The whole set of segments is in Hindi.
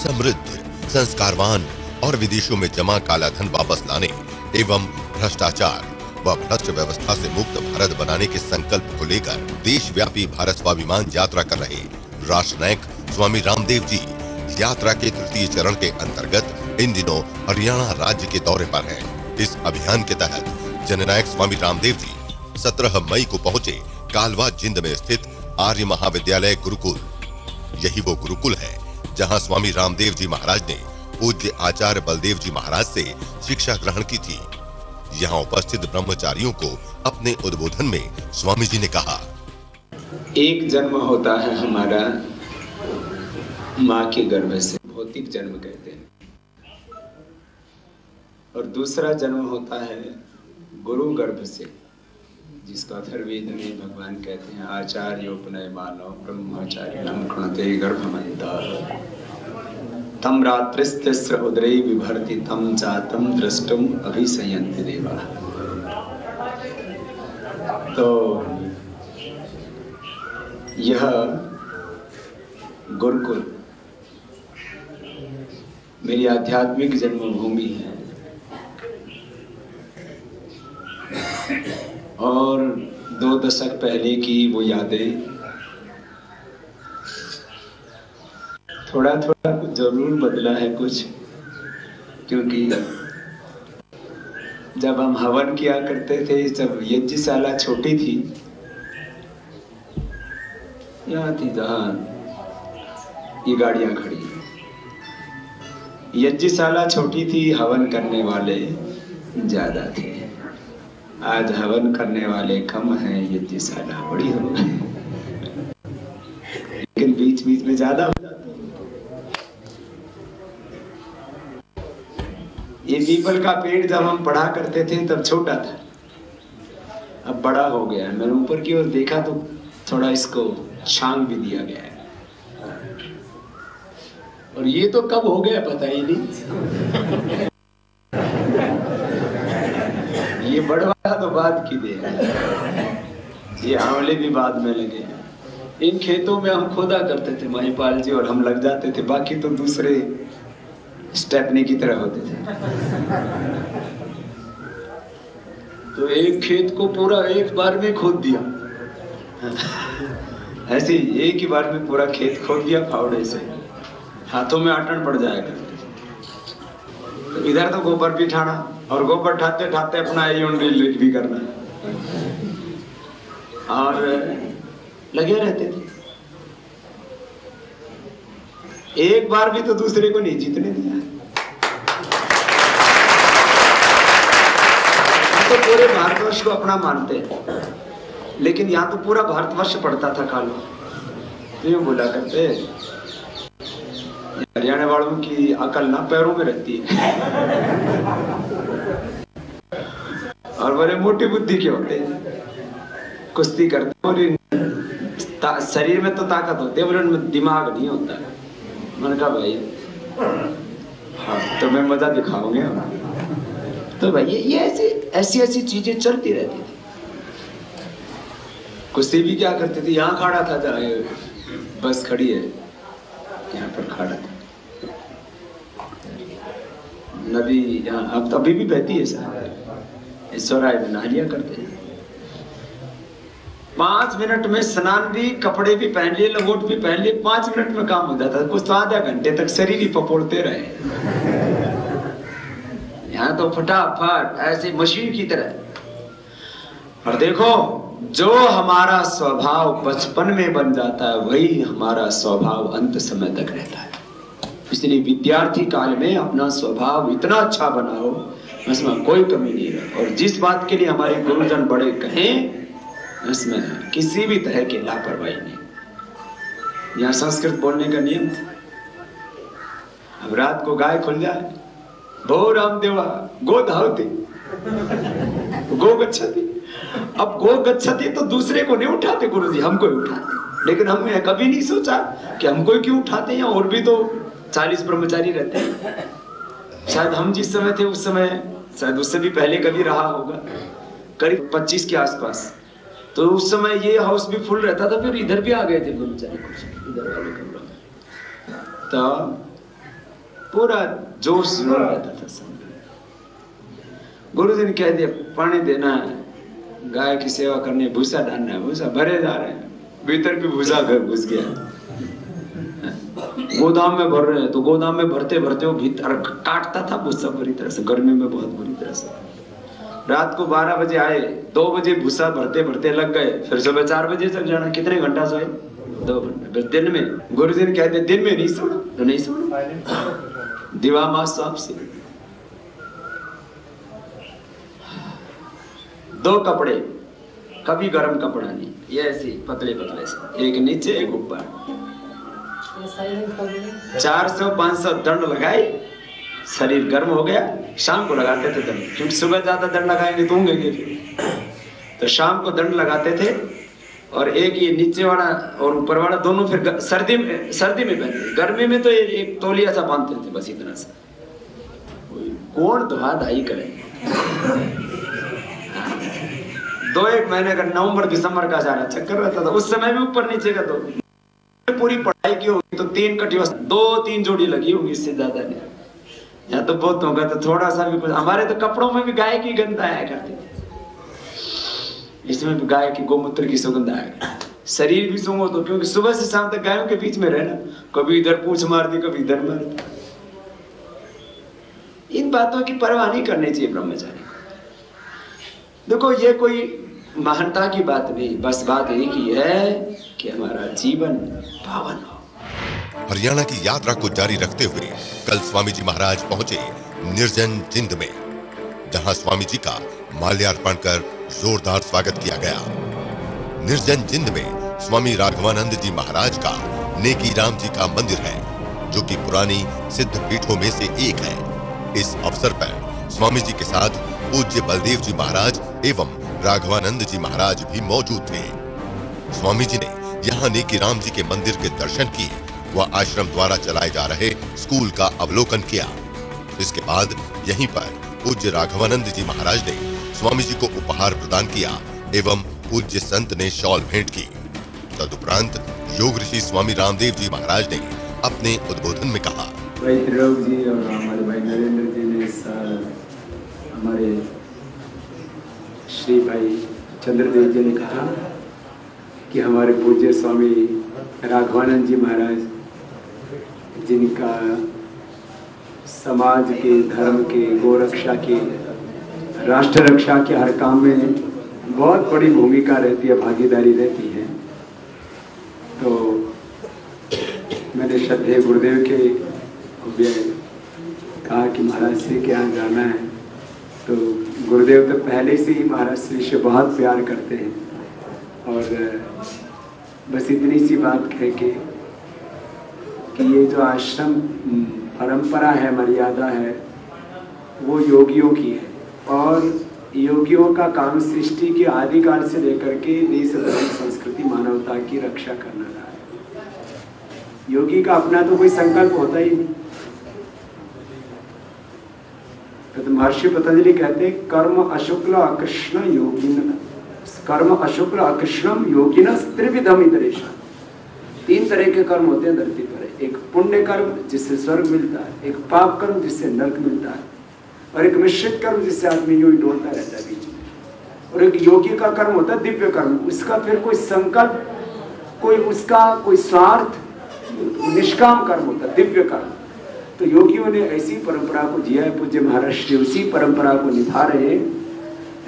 समृद्ध, संस्कारवान और विदेशों में जमा काला धन वापस लाने एवं भ्रष्टाचार व भ्रष्ट व्यवस्था से मुक्त भारत बनाने के संकल्प को लेकर देशव्यापी भारत स्वाभिमान यात्रा कर रहे राष्ट्र नायक स्वामी रामदेव जी यात्रा के तृतीय चरण के अंतर्गत इन दिनों हरियाणा राज्य के दौरे पर हैं। इस अभियान के तहत जननायक स्वामी रामदेव जी 17 मई को पहुंचे कालवा जिंद में स्थित आर्य महाविद्यालय गुरुकुल। यही वो गुरुकुल है जहां स्वामी रामदेव जी महाराज ने पूज्य आचार्य बलदेव जी महाराज से शिक्षा ग्रहण की थी। यहाँ उपस्थित ब्रह्मचारियों को अपने उद्बोधन में स्वामी जी ने कहा, एक जन्म होता है हमारा माँ के गर्भ से, भौतिक जन्म कहते हैं, और दूसरा जन्म होता है गुरु गर्भ से, जिसका अथर्ववेद में भगवान कहते हैं आचार्योपनय मानव ब्रह्मचारी कृणते गर्भमन्तः तम रात्रिस्तिस्र उदरे विभर्ति तम चातम दृष्टुम अभिशयन्ति देवा। तो यह गुरुकुल मेरी आध्यात्मिक जन्मभूमि है और 2 दशक पहले की वो यादें थोड़ा थोड़ा जरूर बदला है कुछ, क्योंकि जब हम हवन किया करते थे, जब यज्ञशाला छोटी थी, यहाँ थी जहाँ ये गाड़ियां खड़ी, यज्ञशाला छोटी थी, हवन करने वाले ज्यादा थे। आज हवन करने वाले कम हैं, यज्ञशाला बड़ी हो गई, लेकिन बीच बीच में ज्यादा हो जाते। ये पीपल का पेड़ जब हम पढ़ा करते थे तब छोटा था, अब बड़ा हो गया है। मैंने ऊपर की ओर देखा तो थोड़ा इसको छांग भी दिया गया है, और ये तो कब हो गया पता ही नहीं। ये बढ़वा तो बाद की दे, ये आंवले भी बाद में लगे। इन खेतों में हम खोदा करते थे महिपाल जी, और हम लग जाते थे, बाकी तो दूसरे स्टेपनी की तरह होते थे। तो एक खेत को पूरा एक बार में खोद दिया, ऐसे एक ही बार में पूरा खेत खोद दिया फावड़े से, हाथों में आटन पड़ जाएगा। तो इधर तो गोबर भी ठाना, और गोबर ठाते ठाते अपना यूनिट भी करना, और लगे रहते थे। एक बार भी तो दूसरे को नहीं जीतने दिया। तो पूरे भारतवर्ष को अपना मानते हैं, लेकिन यहाँ तो पूरा भारतवर्ष पड़ता था कालवा। तो यूं बोला करते, हरियाणा वालों की अकल ना पैरों में रहती है, और बड़े मोटी बुद्धि के होते हैं, कुश्ती करते और शरीर में तो ताकत होती है, उनमें दिमाग नहीं होता। मैंने कहा भाई हाँ तो मैं मजा दिखाऊंगे। तो भाई ये ऐसी चीजें चलती रहती थी। कुश्ती भी क्या करते थे, यहाँ खड़ा था, बस खड़ी है यहाँ पर खड़ा था, नदी यहाँ अब तो अभी भी बहती है सर, इस सौराय में नहा लिया करते हैं। 5 मिनट में स्नान भी, कपड़े भी पहन लिए, लंगोट भी पहन लिए, 5 मिनट में काम हो जाता था। कुछ तो आधा घंटे तक शरीर ही पपोड़ते रहे। यहाँ तो फटाफट ऐसे मशीन की तरह। और देखो, जो हमारा स्वभाव बचपन में बन जाता है वही हमारा स्वभाव अंत समय तक रहता है। इसलिए विद्यार्थी काल में अपना स्वभाव इतना अच्छा बनाओ, उसमें कोई कमी नहीं है। और जिस बात के लिए हमारे गुरुजन बड़े कहें, उसमें किसी भी तरह की लापरवाही नहीं। यहाँ संस्कृत बोलने का नियम था। अब रात को गाय खुल जाए, भो रामदेवा गो धावती गो गच्छति। अब गो गच्छति तो दूसरे को नहीं उठाते गुरुजी, हमको ही उठाते। लेकिन हमने कभी नहीं सोचा कि हमको क्यों उठाते हैं, और भी तो 40 ब्रह्मचारी रहते हैं। शायद हम जिस समय थे उस समय, शायद उससे भी पहले कभी रहा होगा, करीब 25 के आसपास। तो उस समय ये हाउस भी फुल रहता था, फिर इधर भी आ गए थे ब्रह्मचारी कुछ इधर वाले कमरों में। तो पूरा जोश जुड़ रहता था सब। गुरु जी ने कह दिया पानी देना है, गाय की सेवा करनी है, भूसा डालना है, भूसा भरे जा रहे हैं, भीतर भी भूसा घर घुस गया। गोदाम में भर रहे हैं तो गोदाम में भरते भरते वो भीतर काटता था भूसा बुरी तरह से, गर्मी में बहुत बुरी तरह से। रात को 12 बजे आए, 2 बजे भूसा भरते भरते लग गए, फिर सुबह 4 बजे तक जाना। कितने घंटा सोए? 2 घंटे। फिर दिन में गुरु जी ने कहते दिन में नहीं सोना, तो नहीं सोना, दिवा मास साफ से। 2 कपड़े, कभी गर्म कपड़ा नहीं, ये ऐसे पतले पतले से, एक नीचे एक ऊपर। 400-500 दंड लगाए, शरीर गर्म हो गया। शाम को लगाते थे दंड, क्योंकि सुबह ज्यादा दंड लगाएंगे तो होंगे, तो शाम को दंड लगाते थे। और एक ये नीचे वाला और ऊपर वाला दोनों फिर सर्दी में पहनते। गर्मी में तो एक तौलिया सा बांधते थे बस, इतना सा। कौन धुआ धाई करे। 2-1 महीने का नवंबर दिसंबर का सारा चक्कर रहता था। उस समय भी ऊपर नीचे का तो पूरी पढ़ाई की होगी तो 3 कटी 2-3 जोड़ी लगी होंगी, इससे ज्यादा नहीं। या तो बहुत होगा तो थोड़ा सा भी कुछ। हमारे तो कपड़ों में भी गाय की गंध आया करती थी, इसमें भी गाय की गोमूत्र की सुगंध आया। शरीर भी सूंघो तो, क्योंकि सुबह से शाम तक गायों के बीच में रहना, कभी इधर पूंछ मारती कभी इधर मारती। इन बातों की परवाह नहीं करनी चाहिए ब्रह्मचारी। देखो ये कोई महानता की बात नहीं, बस बात एक ही है कि हमारा जीवन पावन हो। हरियाणा की यात्रा को जारी रखते हुए कल स्वामी जी महाराज पहुंचे निर्जन जिंद में, जहां स्वामी जी का माल्यार्पण कर जोरदार स्वागत किया गया। निर्जन जिंद में स्वामी राघवानंद जी महाराज का नेकी राम जी का मंदिर है, जो कि पुरानी सिद्ध पीठों में से एक है। इस अवसर पर स्वामी जी के साथ पूज्य बलदेव जी महाराज एवं राघवानंद जी महाराज भी मौजूद थे। स्वामी जी ने यहाँ नेकी राम जी के मंदिर के दर्शन किए व आश्रम द्वारा चलाए जा रहे स्कूल का अवलोकन किया। इसके बाद यहीं पर पूज्य राघवानंद जी महाराज ने स्वामी जी को उपहार प्रदान किया एवं पूज्य संत ने शॉल भेंट की। तदुपरांत योग ऋषि स्वामी रामदेव जी महाराज ने अपने उद्बोधन में कहा, भाई त्रिलोक जी और हमारे भाई नरेंद्र जी ने हमारे श्री भाई चंद्रदेव जी ने कहा कि हमारे पूज्य स्वामी राघवानंद जी महाराज, जिनका समाज के, धर्म के, गोरक्षा के, राष्ट्र रक्षा के हर काम में बहुत बड़ी भूमिका रहती है, भागीदारी रहती है। तो मैंने श्रद्धेय गुरुदेव के कहा कि महाराज श्री के यहाँ जाना है, तो गुरुदेव तो पहले से ही महाराज श्री से बहुत प्यार करते हैं। और बस इतनी सी बात कह के कि ये जो आश्रम परंपरा है, मर्यादा है, वो योगियों की है। और योगियों का काम सृष्टि के आदिकाल से लेकर के देश, धर्म, संस्कृति, मानवता की रक्षा करना रहा है। योगी का अपना तो कोई संकल्प होता ही नहीं। तो महर्षि पतंजलि कहते हैं, कर्म अशुक्ल अकृष्ण योगिन, कर्म अशुक्ल अकृष्णम योगिन त्रिविधम इतरेषा। 3 तरह के कर्म होते हैं धरती पर। एक पुण्य कर्म जिससे स्वर्ग मिलता है, एक पाप कर्म जिससे नरक मिलता है, और एक मिश्रित कर्म जिससे आदमी यूं ही डोलता रहता है बीच में। और एक योगी का कर्म होता है दिव्य कर्म। उसका फिर कोई संकल्प, कोई उसका कोई स्वार्थ, निष्काम कर्म होता है, दिव्य कर्म। तो योगियों ने ऐसी परंपरा को जिया है। पूज्य महाराज श्री उसी परंपरा को निभा रहे हैं।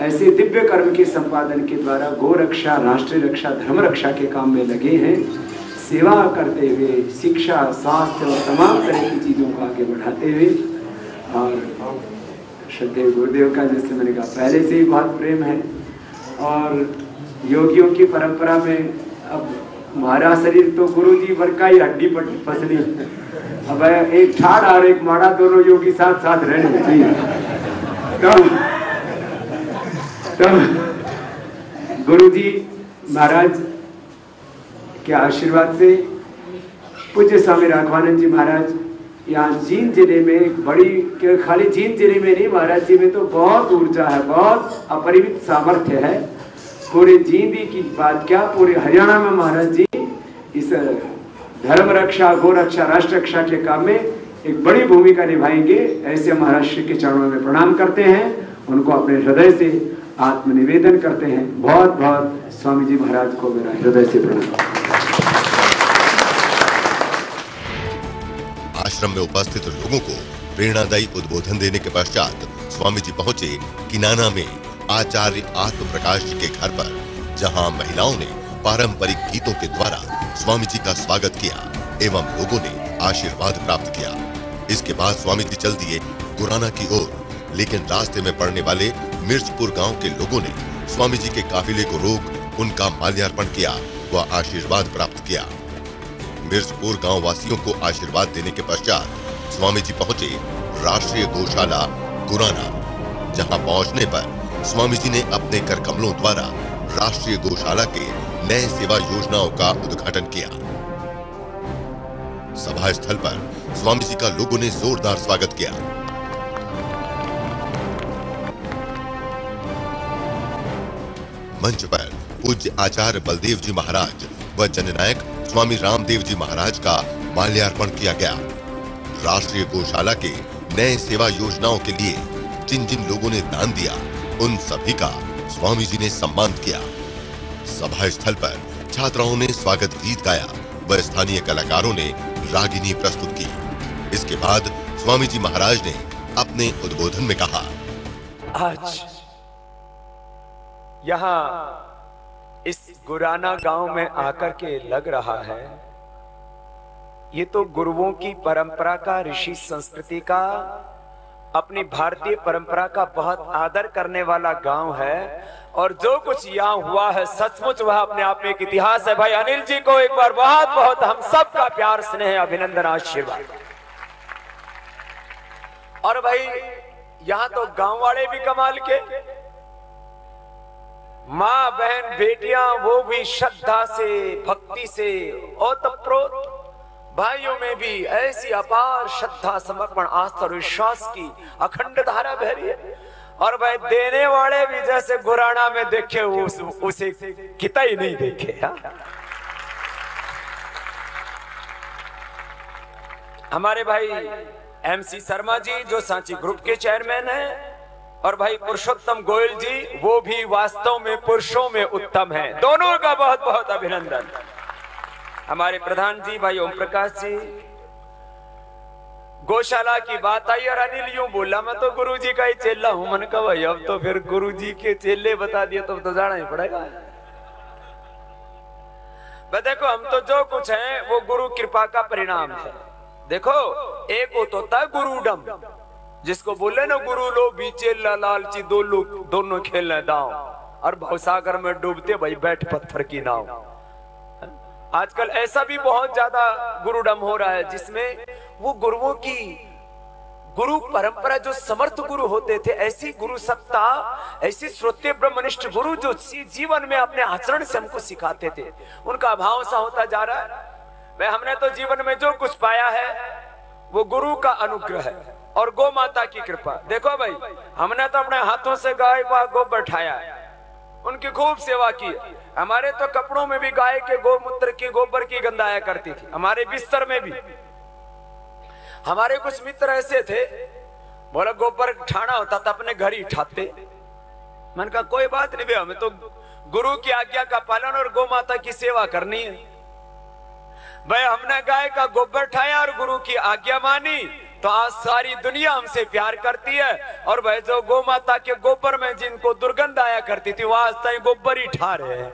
ऐसे दिव्य कर्म के संपादन के द्वारा गो रक्षा, राष्ट्र रक्षा, धर्म रक्षा के काम में लगे हैं। सेवा करते हुए, शिक्षा, स्वास्थ्य और तमाम तरह की चीज़ों को आगे बढ़ाते हुए। और श्रद्धेय गुरुदेव का, जैसे मैंने कहा, पहले से ही बहुत प्रेम है। और योगियों की परंपरा में अब हमारा शरीर तो गुरु जी भर का ही हड्डी पसली। अब एक ठाड़ और एक माड़ा, दोनों योगी साथ साथ रहने चाहिए। तो गुरु जी महाराज के आशीर्वाद से पूज्य स्वामी राघवानंद जी महाराज यहाँ जींद जिले में एक बड़ी, खाली जींद जिले में नहीं, महाराज जी में तो बहुत ऊर्जा है, बहुत अपरिमित सामर्थ्य है। पूरे जींदी की बात क्या, पूरे हरियाणा में महाराज जी इस धर्म रक्षा, गो रक्षा, राष्ट्र रक्षा के काम में एक बड़ी भूमिका निभाएंगे। ऐसे महाराष्ट्र के चरणों में प्रणाम करते हैं, उनको अपने हृदय से आत्मनिवेदन करते हैं। बहुत बहुत स्वामी जी महाराज को मेरा हृदय से प्रणाम। आश्रम में उपस्थित लोगों को प्रेरणादायी उद्बोधन देने के पश्चात स्वामी जी पहुंचे किनाना में आचार्य आत्म प्रकाश जी के घर पर, जहां महिलाओं ने पारंपरिक गीतों के द्वारा स्वामी जी का स्वागत किया एवं लोगों ने आशीर्वाद प्राप्त किया। इसके बाद स्वामी जी चल दिए गुराना की ओर, लेकिन रास्ते में पड़ने वाले मिर्चपुर गांव के लोगों ने स्वामी जी के काफिले को रोक उनका माल्यार्पण किया व आशीर्वाद प्राप्त किया। मिर्चपुर गांव वासियों को आशीर्वाद देने के पश्चात स्वामी जी पहुंचे राष्ट्रीय गौशाला गुराना, जहां पहुंचने पर स्वामी जी ने अपने कर कमलों द्वारा राष्ट्रीय गौशाला के नए सेवा योजनाओं का उद्घाटन किया। सभा स्थल पर स्वामी जी का लोगों ने जोरदार स्वागत किया। मंच पर पूज्य आचार्य बलदेव जी महाराज व जननायक स्वामी रामदेव जी महाराज का माल्यार्पण किया गया। राष्ट्रीय गौशाला के नए सेवा योजनाओं के लिए जिन जिन लोगों ने दान दिया, उन सभी का स्वामी जी ने सम्मान किया। सभा स्थल पर छात्राओं ने स्वागत गीत गाया व स्थानीय कलाकारों ने रागिनी प्रस्तुत की। इसके बाद स्वामी जी महाराज ने अपने उद्बोधन में कहा, आज यहाँ इस गुराना गांव में आकर के लग रहा है, ये तो गुरुओं की परंपरा का, ऋषि संस्कृति का, अपनी भारतीय परंपरा का बहुत आदर करने वाला गांव है। और जो कुछ यहाँ हुआ है सचमुच वह अपने आप में एक इतिहास है। भाई अनिल जी को एक बार बहुत बहुत हम सबका प्यार, स्नेह, अभिनंदन, आशीर्वाद। और भाई यहाँ तो गांव वाले भी कमाल के, माँ बहन बेटियां, वो भी श्रद्धा से, भक्ति से ओतप्रोत, भाइयों में भी ऐसी अपार श्रद्धा, समर्पण, आस्था और विश्वास की अखंड धारा बह रही है। और भाई देने वाले भी जैसे गुराना में देखे उसे किता ही नहीं देखे। हमारे भाई MC शर्मा जी जो सांची ग्रुप के चेयरमैन हैं, और भाई पुरुषोत्तम गोयल जी, वो भी वास्तव में पुरुषों में उत्तम हैं। दोनों का बहुत बहुत अभिनंदन। हमारे प्रधान जी भाई ओम प्रकाश जी, गौशाला की बात आई और अनिल यूं बोला, मैं तो गुरु जी का ही चेला हूं। मन का भाई अब तो फिर गुरु जी के चेले बता दिए तो जाना ही पड़ेगा। देखो हम तो जो कुछ है वो गुरु कृपा का परिणाम है। देखो एक होता है गुरुडम, जिसको बोले ना गुरु लो बीचे लालची, दो लोग दोनों खेलने दांव, और भवसागर में डूबते भाई बैठ पत्थर की नाव। आजकल ऐसा भी बहुत ज्यादा गुरुडम हो रहा है, जिसमें वो गुरुओं की, गुरु परंपरा, जो समर्थ गुरु होते थे, ऐसी गुरु सत्ता, ऐसी श्रोत्य ब्रह्मनिष्ठ गुरु जो जीवन में अपने आचरण से हमको सिखाते थे, उनका अभाव सा होता जा रहा है। वह हमने तो जीवन में जो कुछ पाया है वो गुरु का अनुग्रह है और गौ माता की कृपा। देखो भाई हमने तो अपने हाथों से गाय का गोबर उठाया है, उनकी खूब सेवा की। हमारे तो कपड़ों में भी गाय के गोमूत्र की, गोबर की गंध आया करती थी, हमारे बिस्तर में भी। हमारे कुछ मित्र ऐसे थे, बोला गोबर ठाना होता था अपने घर ही ठाते। मैंने कहा कोई बात नहीं भैया, हमें तो गुरु की आज्ञा का पालन और गौ माता की सेवा करनी है। भाई हमने गाय का गोबर ठाया और गुरु की आज्ञा मानी, तो आज सारी दुनिया हमसे प्यार करती है। और भाई जो गौ माता के गोबर में जिनको दुर्गंध आया करती थी, वो आज तक गोबर ही ठा रहे हैं।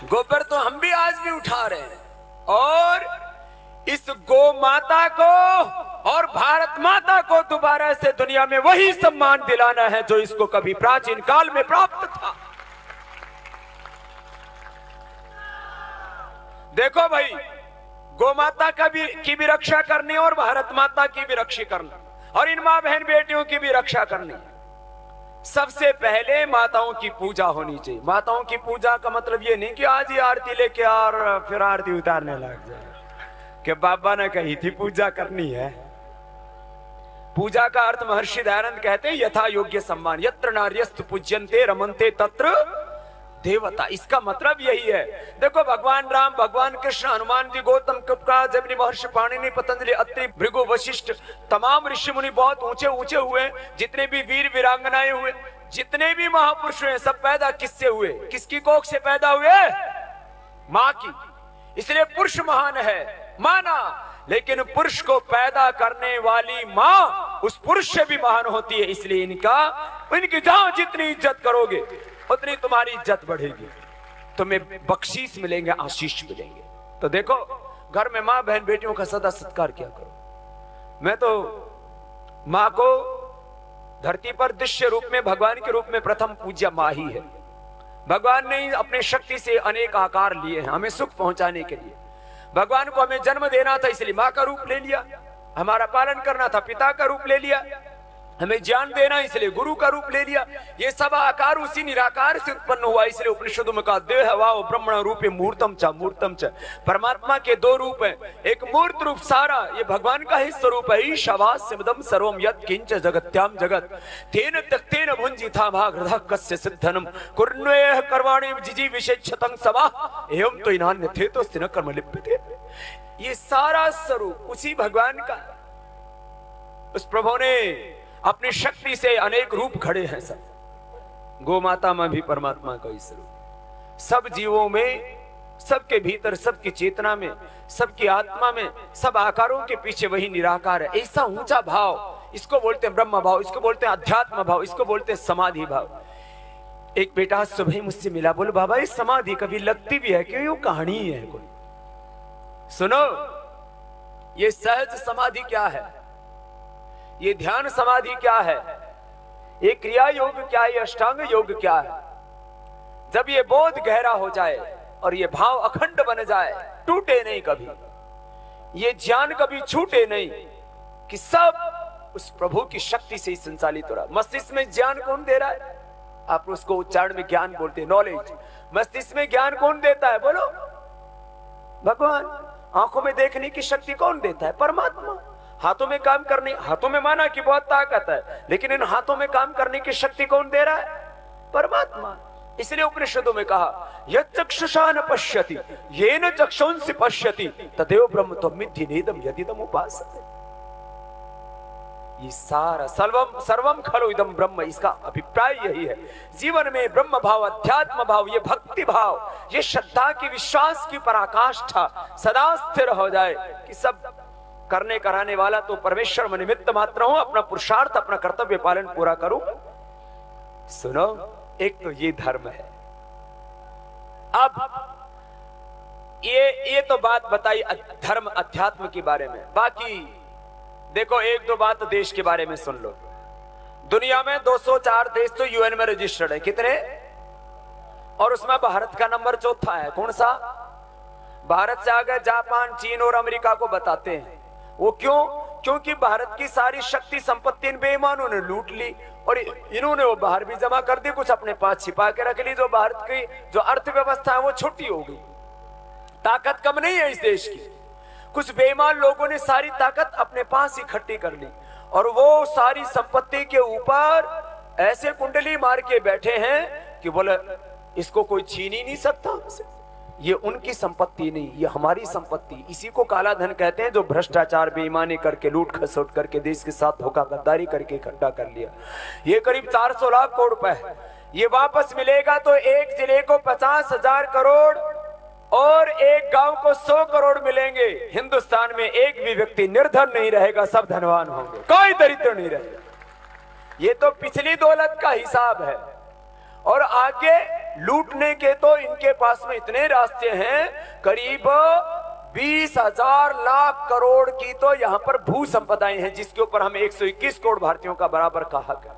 गोबर तो हम भी आज भी उठा रहे हैं। और इस गौ माता को और भारत माता को दोबारा से दुनिया में वही सम्मान दिलाना है जो इसको कभी प्राचीन काल में प्राप्त था। देखो भाई गौ माता की भी रक्षा करनी और भारत माता की भी रक्षा करना, और इन मां बहन बेटियों की भी रक्षा करनी। सबसे पहले माताओं की पूजा होनी चाहिए। माताओं की पूजा का मतलब ये नहीं कि आज ही आरती लेके और फिर आरती उतारने लग जाए, कि बाबा ने कही थी पूजा करनी है। पूजा का अर्थ महर्षि दयानंद कहते हैं यथा योग्य सम्मान, यत्र नार्यस्तु पूज्यन्ते रमन्ते तत्र देवता, इसका मतलब यही है। देखो भगवान राम, भगवान कृष्ण, हनुमान जी, गौतम कृपा, जबनी महर्षि, पाणिनि, पतंजलि, अत्रि, भृगु, वशिष्ठ, तमाम ऋषि मुनि बहुत ऊंचे ऊंचे हुए। जितने भी वीर वीरांगनाएं हुए, जितने भी महापुरुष हुए, सब पैदा किससे हुए? किसकी कोख से पैदा हुए? मां की। इसलिए पुरुष महान है माना, लेकिन पुरुष को पैदा करने वाली मां उस पुरुष से भी महान होती है। इसलिए इनकी जहां जितनी इज्जत करोगे उतनी तुम्हारी इज्जत बढ़ेगी, तुम्हें बख्शीश मिलेंगे, आशीष मिलेंगे। तो देखो घर में मां बहन बेटियों का सदा सत्कार किया करो। मैं तो मां को धरती पर दृश्य रूप में, भगवान के रूप में प्रथम पूज्य मां ही है। भगवान ने अपने शक्ति से अनेक आकार लिए हैं हमें सुख पहुंचाने के लिए। भगवान को हमें जन्म देना था इसलिए मां का रूप ले लिया, हमारा पालन करना था पिता का रूप ले लिया, हमें ज्ञान देना इसलिए गुरु का रूप ले लिया। ये सब आकार उसी निराकार से उत्पन्न हुआ। इसलिए उपनिषदों में कहा देह वाव ब्रह्मण रूपे मूर्तम च। परमात्मा के दो रूप हैं, एक मूर्त रूप सारा ये भगवान का ही स्वरूप है। ईशावास्यमिदं सर्वं यत् किंच जगत्याम जगत तेन त्यक्तेन भुंजिता भागृधः कस्य सिद्धनम कुर्ण्वेह कर्माणि जिजी विशेषतं समाह एवं तो इनान्यथे तो स्थिन कर्म लिप्यते। ये सारा स्वरूप उसी भगवान का। उस प्रभु ने अपनी शक्ति से अनेक रूप खड़े हैं। सब गौ माता में भी परमात्मा का ही स्वरूप, सब जीवों में, सबके भीतर, सबकी चेतना में, सबकी आत्मा में, सब आकारों के पीछे वही निराकार है। ऐसा ऊंचा भाव, इसको बोलते हैं ब्रह्म भाव, इसको बोलते हैं अध्यात्म भाव, इसको बोलते हैं समाधि भाव। एक बेटा सुबह मुझसे मिला, बोले बाबा ये समाधि कभी लगती भी है क्यों? यूं कहानी है कोई? सुनो, ये सहज समाधि क्या है, ये ध्यान समाधि क्या है, ये क्रिया योग क्या है, ये अष्टांग योग क्या है। जब ये बोध गहरा हो जाए और ये भाव अखंड बन जाए, टूटे नहीं कभी, ये ज्ञान कभी छूटे नहीं कि सब उस प्रभु की शक्ति से ही संचालित हो रहा है। मस्तिष्क में ज्ञान कौन दे रहा है? आप उसको उच्चारण में ज्ञान बोलते हैं, नॉलेज। मस्तिष्क में ज्ञान कौन देता है? बोलो, भगवान। आंखों में देखने की शक्ति कौन देता है? परमात्मा। हाथों में काम करने, हाथों में माना कि बहुत ताकत है, लेकिन इन हाथों में काम करने की शक्ति कौन दे रहा है? परमात्मा। इसलिए उपनिषदों में कहा यच्चक्षुषा न पश्यति येन चक्षुंसि पश्यति तदेव ब्रह्म त्वमिद्धि नेदम यदिदम उपासते। ये सारा सर्वम सर्वम खलु इदम ब्रह्म, इसका अभिप्राय यही है। जीवन में ब्रह्म भाव, अध्यात्म भाव, ये भक्ति भाव, ये श्रद्धा की, विश्वास की पराकाष्ठा सदा स्थिर हो जाए कि सब करने कराने वाला तो परमेश्वर में निमित्त मात्र हूं, अपना पुरुषार्थ, अपना कर्तव्य पालन पूरा करूं। सुनो, एक तो ये धर्म है। अब ये तो बात बताई धर्म अध्यात्म के बारे में। बाकी देखो एक दो बात देश के बारे में सुन लो। दुनिया में 204 देश तो यूएन में रजिस्टर्ड है। कितने? और उसमें भारत का नंबर चौथा है। कौन सा? भारत से आगे जापान, चीन और अमेरिका को बताते हैं। वो क्यों? क्योंकि भारत की सारी शक्ति संपत्ति इन बेईमानों ने लूट ली और इन्होंने वो बाहर भी जमा कर दी, कुछ अपने पास छिपा के रख ली। जो भारत की जो अर्थव्यवस्था है वो छोटी हो गई, ताकत कम नहीं है इस देश की। कुछ बेईमान लोगों ने सारी ताकत अपने पास इकट्ठी कर ली और वो सारी संपत्ति के ऊपर ऐसे कुंडली मार के बैठे हैं कि बोले इसको कोई छीन ही नहीं सकता हमसे। ये उनकी संपत्ति नहीं, ये हमारी संपत्ति। इसी को काला धन कहते हैं, जो भ्रष्टाचार, बेईमानी करके, लूट खसोट करके, देश के साथ धोखा गद्दारी करके इकट्ठा कर लिया। ये करीब 400 लाख करोड़ रुपए है। ये वापस मिलेगा तो एक जिले को 50,000 करोड़ और एक गांव को 100 करोड़ मिलेंगे। हिंदुस्तान में एक भी व्यक्ति निर्धन नहीं रहेगा, सब धनवान होंगे, कोई दरिद्र नहीं रहेगा। ये तो पिछली दौलत का हिसाब है। और आगे लूटने के तो इनके पास में इतने रास्ते हैं, करीब 20,000 लाख करोड़ की तो यहां पर भू संपदाएं हैं, जिसके ऊपर हम 121 करोड़ भारतीयों का बराबर का हक है।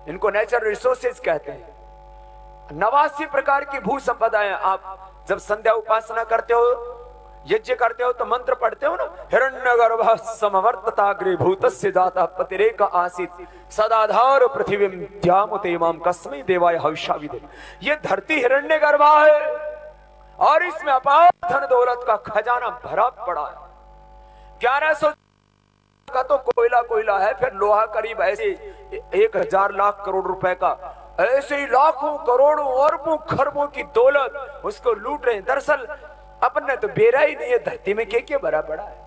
इनको नेचुरल रिसोर्सेज कहते हैं। 89 प्रकार की भू संपदाएं। आप जब संध्या उपासना करते हो, यज्ञ करते हो तो मंत्र पढ़ते हो ना, हिरण्यगर्भः समवर्तताग्रे भूतस्य जातः पतिरेक आसीत् सदाधार पृथ्वीं द्यामुते मां कस्मै देवाय हविषा विदे। ये धरती हिरण्यगर्भा है और इसमें अपार धन दौलत का खजाना भरा पड़ा है। 1100 का तो कोयला है, फिर लोहा करीब ऐसे 1,000 लाख करोड़ रुपए का, ऐसे ही लाखों करोड़ों अरबों खरबों की दौलत उसको लूट रहे हैं। दरअसल अपन ने तो बेरा ही नहीं है, धरती में क्या भरा पड़ा है।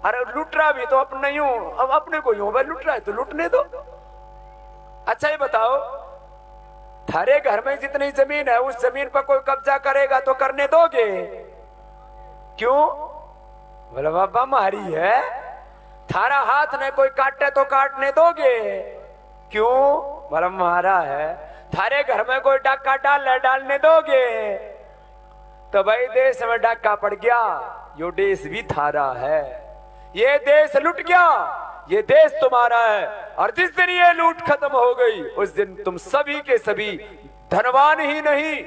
अरे लूट रहा भी तो अपना यूं, अब अपने को यूं भाई लूट रहा है तो लूटने दो। अच्छा ये बताओ, थारे घर में जितनी जमीन है उस जमीन पर कोई कब्जा करेगा तो करने दोगे? क्यों? बोले बाबा मारी है। थारा हाथ ने कोई काटे तो काटने दोगे? क्यों? बोला मारा है। थारे घर में कोई डाका डालने दोगे? तो भाई देश में डाका पड़ गया, यो देश भी थारा है। ये देश लुट गया, ये देश तुम्हारा है। और जिस दिन ये लूट खत्म हो गई उस दिन तुम सभी के सभी धनवान ही नहीं,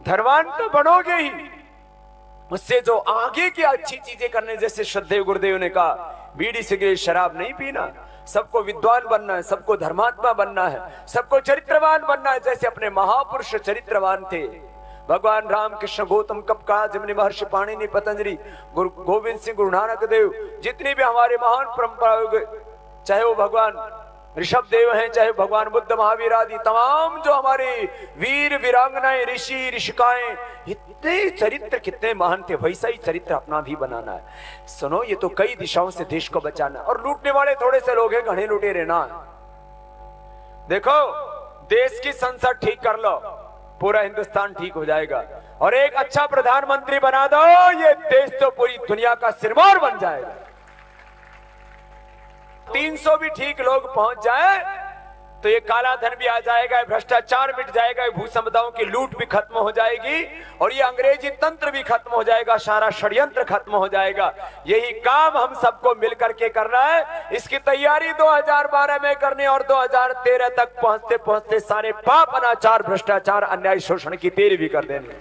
धनवान तो बनोगे ही। उससे जो आगे की अच्छी चीजें करने, जैसे श्रद्धेय गुरुदेव ने कहा, बीड़ी सिगरेट शराब नहीं पीना, सबको विद्वान बनना है, सबको धर्मात्मा बनना है, सबको चरित्रवान बनना है। जैसे अपने महापुरुष चरित्रवान थे, भगवान राम कृष्ण गौतम कपका, जमनी महर्षि पाणिनि पतंजलि, गुरु गोविंद सिंह, गुरु नानक देव, जितनी भी हमारे महान परंपरा, चाहे वो भगवान ऋषभ देव हैं, चाहे भगवान बुद्ध महावीर आदि तमाम जो हमारे वीर वीरांगनाएं, ऋषि ऋषिकाएं, इतने चरित्र कितने महान थे। वैसा ही चरित्र अपना भी बनाना है। सुनो, ये तो कई दिशाओं से देश को बचाना, और लूटने वाले थोड़े से लोग हैं, घने लुटे रहना। देखो, देश की संसद ठीक कर लो, पूरा हिंदुस्तान ठीक हो जाएगा। और एक अच्छा प्रधानमंत्री बना दो, ये देश तो पूरी दुनिया का सिरमौर बन जाएगा। 300 भी ठीक लोग पहुंच जाए तो ये काला धन भी आ जाएगा, भ्रष्टाचार मिट जाएगा, भू संपदाओं की लूट भी खत्म हो जाएगी, और ये अंग्रेजी तंत्र भी खत्म हो जाएगा, सारा षड्यंत्र खत्म हो जाएगा। यही काम हम सबको मिलकर के करना है। इसकी तैयारी 2012 में करनी, और 2013 तक पहुंचते पहुंचते सारे पाप, अनाचार, भ्रष्टाचार, अन्याय, शोषण की तेरी भी कर देनी।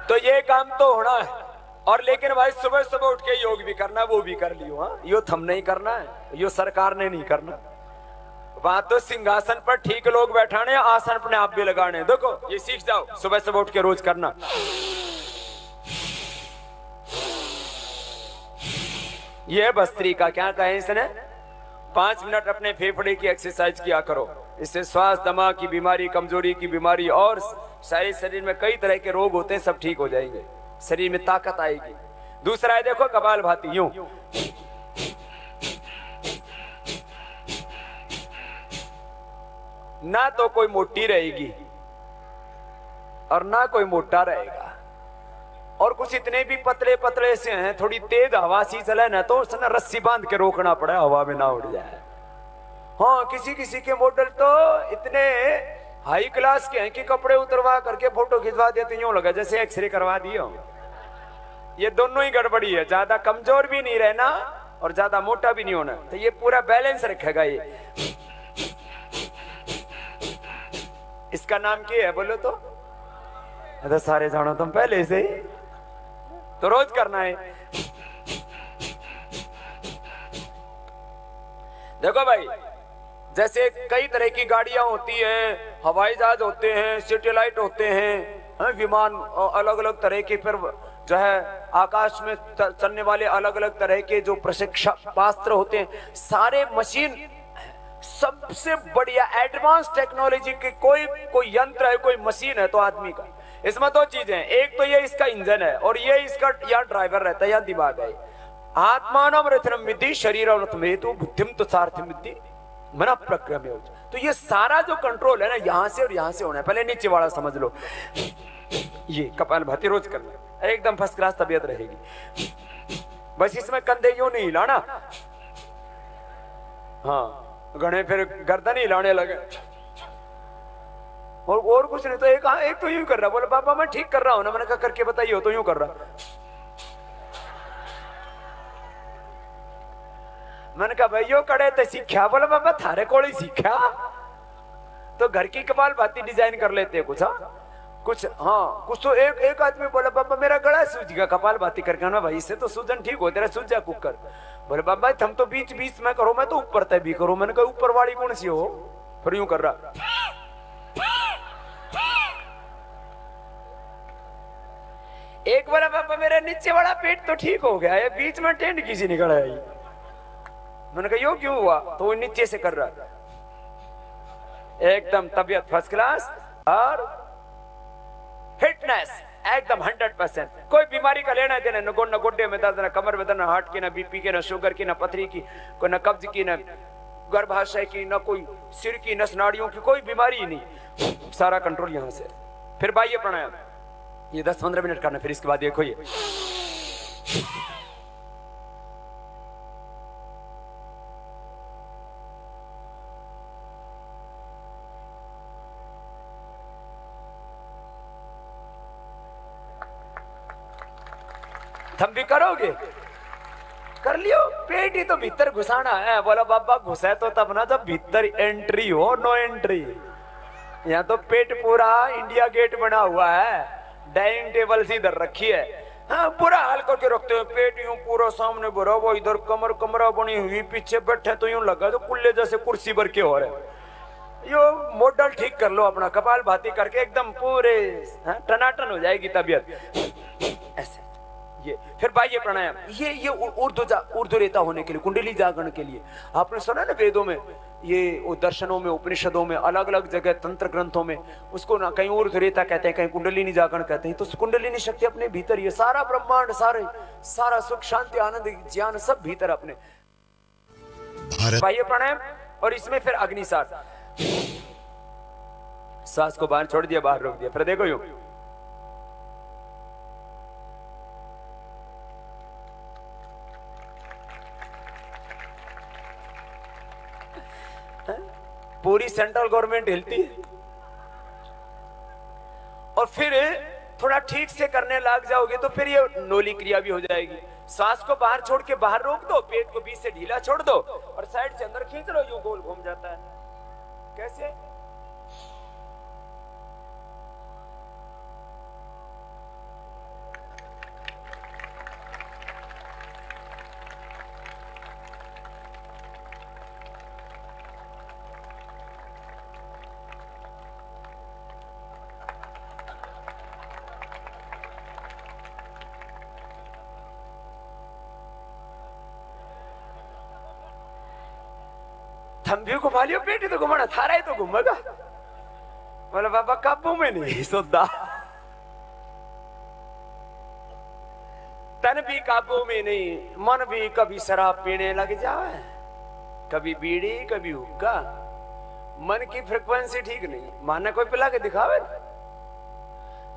तो ये काम तो होना है। और लेकिन भाई सुबह सुबह उठ के योग भी करना, वो भी कर लियो। हाँ, यो थम नहीं करना है, यो सरकार ने नहीं करना। वहां तो सिंहासन पर ठीक लोग बैठाने, आसन अपने आप भी लगाने। देखो, ये सीख जाओ, सुबह सुबह उठ के रोज करना। ये बस्त्री का क्या कहे इसने, 5 मिनट अपने फेफड़े की एक्सरसाइज किया करो। इससे श्वास, दमा की बीमारी, कमजोरी की बीमारी, और सारे शरीर में कई तरह के रोग होते हैं, सब ठीक हो जाएंगे, शरीर में ताकत आएगी। दूसरा है, देखो कपालभाति, यूं ना तो कोई मोटी रहेगी और ना कोई मोटा रहेगा। और कुछ इतने भी पतले पतले से हैं, थोड़ी तेज हवा सी चले ना तो उसने रस्सी बांध के रोकना पड़े, हवा में ना उड़ जाए। हाँ, किसी किसी के मॉडल तो इतने हाई क्लास के हैं कि कपड़े उतरवा करके फोटो खिंचवा देते, यूं लगा जैसे एक्सरे करवा दिया। ये दोनों ही गड़बड़ी है, ज्यादा कमजोर भी नहीं रहना और ज्यादा मोटा भी नहीं होना, तो ये पूरा बैलेंस रखेगा। ये इसका नाम क्या है बोलो तो सारे जानो तुम पहले से ही, तो रोज करना है। देखो भाई, जैसे कई तरह की गाड़ियां होती हैं, हवाई जहाज होते हैं, सैटेलाइट होते हैं, विमान अलग अलग तरह के, फिर जो है आकाश में चलने वाले अलग अलग तरह के जो प्रशिक्षास्त्र होते हैं, सारे मशीन, सबसे बढ़िया एडवांस टेक्नोलॉजी के कोई यंत्र है, कोई मशीन है तो आदमी का। इसमें 2 चीजें हैं, एक तो ये इसका इंजन है और ये इसका यहाँ ड्राइवर रहता है, यहाँ दिमाग है। आत्मानम रथनम विद्धि शरीरम रथमेतु बुद्धिम तो सारथिम विद्धि मना प्रक्रमे। तो ये सारा जो कंट्रोल है ना, यहां से और यहां से होना है। पहले नीचे वाला समझ लो, ये कपालभाति रोज करना, एकदम फर्स्ट क्लास तबीयत रहेगी। बस इसमें कंधे यूं नहीं हिलाना, हाँ घने फिर गर्दन ही हिलाने लगे, और कुछ नहीं। तो एक तो यूं कर रहा, बोले बाबा मैं ठीक कर रहा हूं ना। मैंने कहा करके बताइए, तो यूं कर रहा। मैंने कहा भाई यो कड़े तो सीखा, बोला बाबा थारे कोल ही सीखा, तो घर की कपालभाति डिजाइन कर लेते कुछ। कुछ हाँ, कुछ तो एक आदमी बोला बाबा मेरा गला सूझ गया कपालभाति करके ना। भाई इससे तो सूजन ठीक हो, तेरा सूझ जा कुकर। बोले बाबा तुम तो बीच बीच में करो, मैं तो ऊपर तय भी करो। मैंने कहा ऊपर वाली कौन सी हो, फिर यूं कर रहा। एक बोला बाबा मेरा नीचे वाला पेट तो ठीक हो गया है, बीच में टेंट किसी निकल आई। मैंने कहा यो क्यों हुआ, तो वो नीचे से कर रहा। एकदम तबीयत फर्स्ट क्लास और फिटनेस एकदम 100%। कोई बीमारी का लेना देना न गोड्डे में दर्द, न कमर में दर्द, न हार्ट की, न बीपी की, न शुगर की, न पथरी की, कोई न कब्ज की, न गर्भाशय की, न कोई सिर की, नस नाड़ियों की, कोई बीमारी ही नहीं। सारा कंट्रोल यहां से। फिर बाह्य प्राणायाम ये 10-15 मिनट करना। फिर इसके बाद देखो ये तुम भी करोगे? कर लियो। पेट ही तो भीतर घुसाना है। बोला बाबा घुसा तो तब ना जब भीतर एंट्री हो, नो एंट्री। यहाँ तो पेट पूरा इंडिया गेट बना हुआ है, डाइनिंग टेबल से इधर रखी है। हाँ पूरा हाल करके रखते हैं। पेट यूं पूरा सामने भरा हुआ, इधर कमरा बनी हुई, पीछे बैठे तो यूं लगा तो कुल्ले जैसे कुर्सी भर के हो रहे। यो मॉडल ठीक कर लो अपना, कपाल भाती करके एकदम पूरे टनाटन हो जाएगी तबीयत ऐसे। ये फिर बाह्य प्राणायाम ये ऊर्ध्वरेता होने के लिए, कुंडली जागरण के लिए। आपने सुना ना वेदों में, ये दर्शनों में, उपनिषदों में, अलग अलग जगह तंत्र ग्रंथों में उसको ना कहीं ऊर्ध्वरेता कहते हैं, कहीं कुंडलिनी जागरण कहते हैं। तो कुंडलिनी शक्ति अपने भीतर, ये सारा ब्रह्मांड, सारा सुख शांति आनंद ज्ञान सब भीतर अपने। बाह्य प्राणायाम और इसमें फिर अग्निसार, सांस को बाहर छोड़ दिया, बाहर रोक दिया। फिर देखो यूं पूरी सेंट्रल गवर्नमेंट हिलती है। और फिर थोड़ा ठीक से करने लग जाओगे तो फिर ये नोली क्रिया भी हो जाएगी। सांस को बाहर छोड़ के बाहर रोक दो, पेट को बीच से ढीला छोड़ दो और साइड से अंदर खींच लो, यूं गोल घूम जाता है। कैसे? थम भी घुमा लियो, पेट ही तो घुमाना, थारा ही तो घूमेगा। बोला बाबा काबू में नहीं सोदा, तन भी काबू में नहीं, मन भी कभी शराब पीने लग जाए, कभी बीड़ी कभी हुक्का। मन की फ्रीक्वेंसी ठीक नहीं, मानना कोई पिला के दिखावे।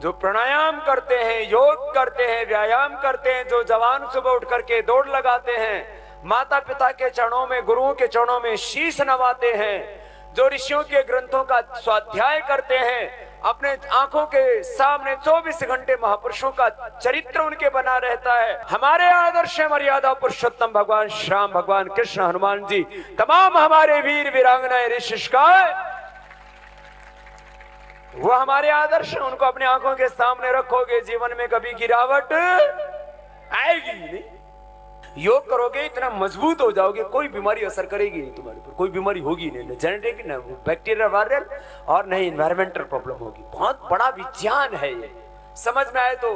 जो प्राणायाम करते हैं, योग करते हैं, व्यायाम करते हैं, जो जवान सुबह उठ करके दौड़ लगाते हैं, माता पिता के चरणों में, गुरुओं के चरणों में शीश नवाते हैं, जो ऋषियों के ग्रंथों का स्वाध्याय करते हैं, अपने आंखों के सामने 24 घंटे महापुरुषों का चरित्र उनके बना रहता है। हमारे आदर्श मर्यादा पुरुषोत्तम भगवान श्याम, भगवान कृष्ण, हनुमान जी, तमाम हमारे वीर वीरांगनाएं ऋषिष्काय, वो हमारे आदर्श। उनको अपने आंखों के सामने रखोगे, जीवन में कभी गिरावट आएगी नहीं। योग करोगे इतना मजबूत हो जाओगे, कोई बीमारी असर करेगी नहीं तुम्हारे ऊपर, कोई बीमारी होगी नहीं, न जेनेटिक, न बैक्टीरियल, वायरल और नहीं इन्वायरमेंटल प्रॉब्लम होगी। बहुत बड़ा विज्ञान है ये, समझ में आए तो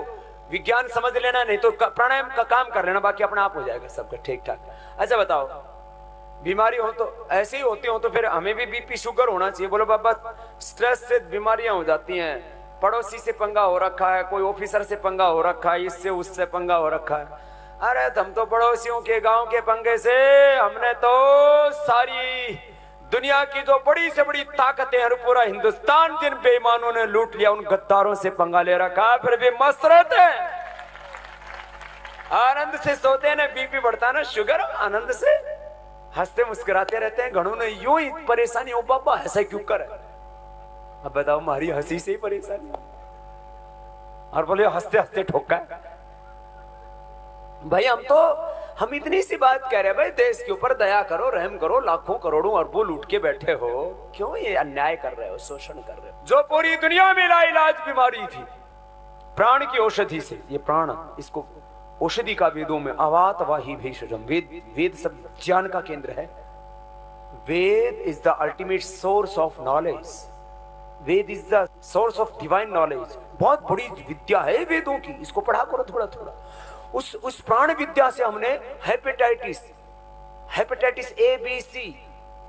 विज्ञान समझ लेना, नहीं तो प्राणायाम का काम कर लेना, बाकी अपना आप हो जाएगा सबका ठीक ठाक। अच्छा बताओ, बीमारी हो तो ऐसे ही होती हो तो फिर हमें भी बीपी शुगर होना चाहिए? बोलो बाबा स्ट्रेस से बीमारियां हो जाती हैं, पड़ोसी से पंगा हो रखा है, कोई ऑफिसर से पंगा हो रखा है, इससे उससे पंगा हो रखा है। अरे तुम तो पड़ोसियों के गांव के पंगे से, हमने तो सारी दुनिया की जो बड़ी से बड़ी ताकतें हैं, पूरा हिंदुस्तान जिन बेईमानों ने लूट लिया, उन गद्दारों से पंगा ले रखा, फिर भी मस्त रहते हैं, आनंद से सोते हैं। बीपी बढ़ता है ना, शुगर, आनंद से हंसते मुस्कुराते रहते हैं। घणों ने यूं ही परेशानी हो, बाबा ऐसा क्यों कर? अब बताओ, हमारी हंसी से ही परेशानी, और बोले हंसते हंसते ठोका है। भाई हम इतनी सी बात कह रहे हैं, भाई देश के ऊपर दया करो, रहम करो, लाखों करोड़ों अरबों लूट के बैठे हो, क्यों ये अन्याय कर रहे हो, शोषण कर रहे हो? जो पूरी दुनिया में लाइलाज बीमारी थी, प्राण की औषधि से, ये प्राण, इसको औषधि का वेदों में अवात वाही भेषजम, वेद सब ज्ञान का केंद्र है। Veda is the ultimate source of knowledge, Veda is the source of divine knowledge. बहुत बड़ी विद्या है वेदों की, इसको पढ़ा करो थोड़ा थोड़ा। उस प्राण विद्या से हमने हेपेटाइटिस A B C,